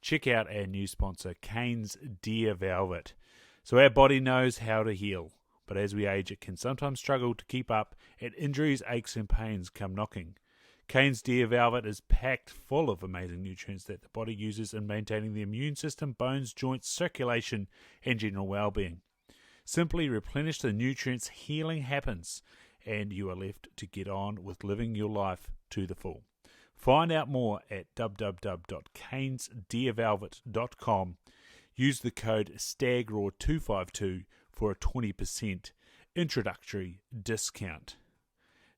check out our new sponsor, Cane's Deer Velvet. So our body knows how to heal, but as we age it can sometimes struggle to keep up, and injuries, aches and pains come knocking. Cane's Deer Velvet is packed full of amazing nutrients that the body uses in maintaining the immune system, bones, joints, circulation, and general well-being. Simply replenish the nutrients, healing happens, and you are left to get on with living your life to the full. Find out more at www.canesdeervelvet.com. Use the code STAGRAW252 for a 20% introductory discount.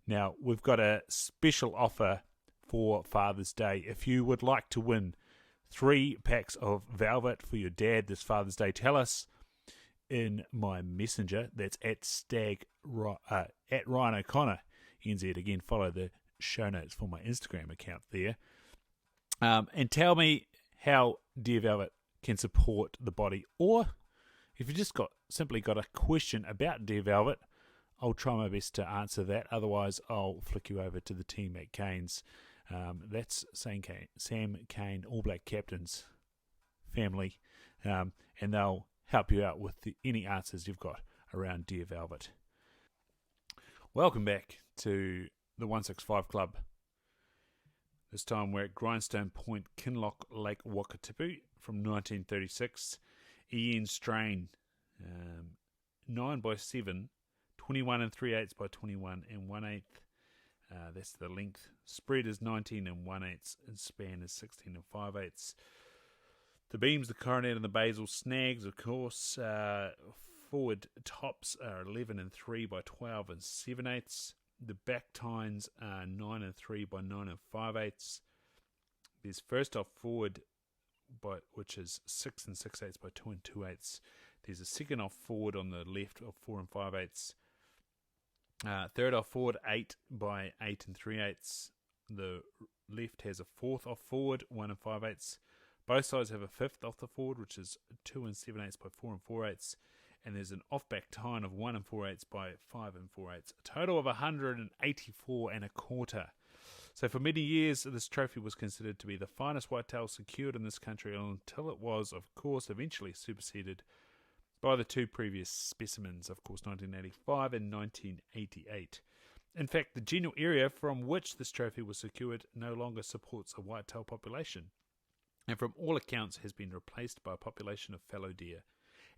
Now, we've got a special offer for Father's Day. If you would like to win 3 packs of Velvet for your dad this Father's Day, tell us in my messenger. That's at Ryan O'Connor, NZ. Again, follow the show notes for my Instagram account there. And tell me how Deer Velvet can support the body. Or if you just simply got a question about Deer Velvet, I'll try my best to answer that. Otherwise, I'll flick you over to the team at Canes. That's Sam Cane, All Black Captain's family. And they'll help you out with any answers you've got around Deer Velvet. Welcome back to the 165 Club. This time we're at Grindstone Point, Kinloch Lake, Wakatipu from 1936. EN strain, 9x7, 21 3/8 by 21 1/8. That's the length. Spread is 19 1/8 and span is 16 5/8. The beams, the coronet and the basal snags, of course. Forward tops are 11 3 by 12 7/8. The back tines are 9 3 by 9 5/8. There's first off forward, which is 6 6/8 by 2 2/8. There's a second off forward on the left of 4 5/8. Third off forward 8 by 8 3/8. The left has a fourth off forward 1 5/8. Both sides have a fifth off the forward, which is 2 7/8 by 4 4/8. And there's an off-back tine of 1 4/8 by 5 4/8. A total of 184 1/4. So for many years, this trophy was considered to be the finest whitetail secured in this country until it was, of course, eventually superseded by the 2 previous specimens, of course, 1985 and 1988. In fact, the general area from which this trophy was secured no longer supports a whitetail population, and from all accounts has been replaced by a population of fallow deer.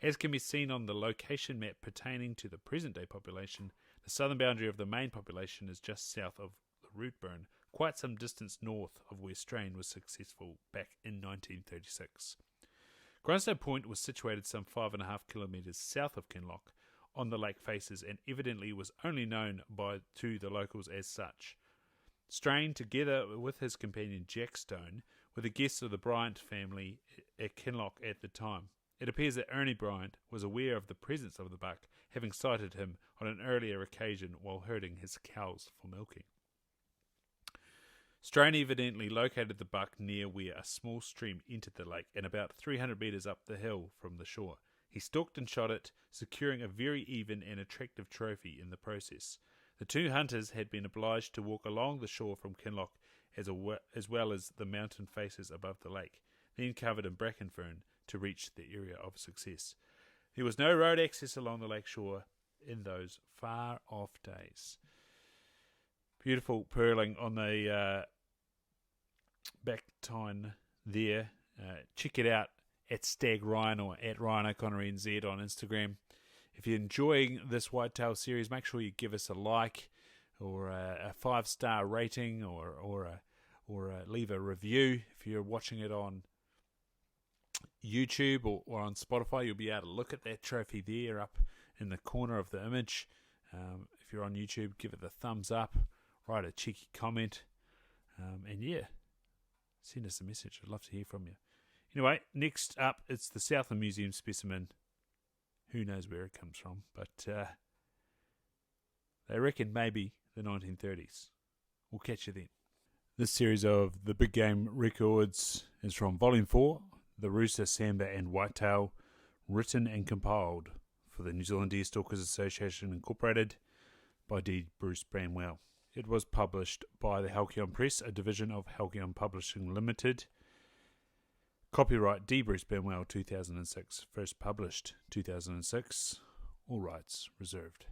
As can be seen on the location map pertaining to the present-day population, the southern boundary of the main population is just south of the root burn, quite some distance north of where strain was successful back in 1936. Grindstone Point was situated some 5.5 kilometres south of Kinloch on the lake faces, and evidently was only known to the locals as such. Strain, together with his companion Jack Stone, were the guests of the Bryant family at Kinloch at the time. It appears that Ernie Bryant was aware of the presence of the buck, having sighted him on an earlier occasion while herding his cows for milking. Strain evidently located the buck near where a small stream entered the lake and about 300 metres up the hill from the shore. He stalked and shot it, securing a very even and attractive trophy in the process. The 2 hunters had been obliged to walk along the shore from Kinloch as well as the mountain faces above the lake, then covered in bracken fern, to reach the area of success. There was no road access along the lake shore in those far-off days. Beautiful purling on the back tine there. Check it out at Stag Ryan or at Ryan O'Connor NZ on Instagram. If you're enjoying this Whitetail series, make sure you give us a like or a 5-star rating or leave a review. If you're watching it on YouTube or on Spotify, you'll be able to look at that trophy there up in the corner of the image. If you're on YouTube, give it a thumbs up, write a cheeky comment, and yeah, send us a message. I'd love to hear from you. Anyway, next up, it's the Southland Museum specimen. Who knows where it comes from, but they reckon maybe the 1930s. We'll catch you then. This series of the Big Game Records is from Volume 4, the Rusa, Sambar and Whitetail, written and compiled for the New Zealand Deer Stalkers Association Incorporated by D.Bruce Banwell. It was published by the Halcyon Press, a division of Halcyon Publishing Limited. Copyright D.Bruce Banwell 2006. First published 2006. All rights reserved.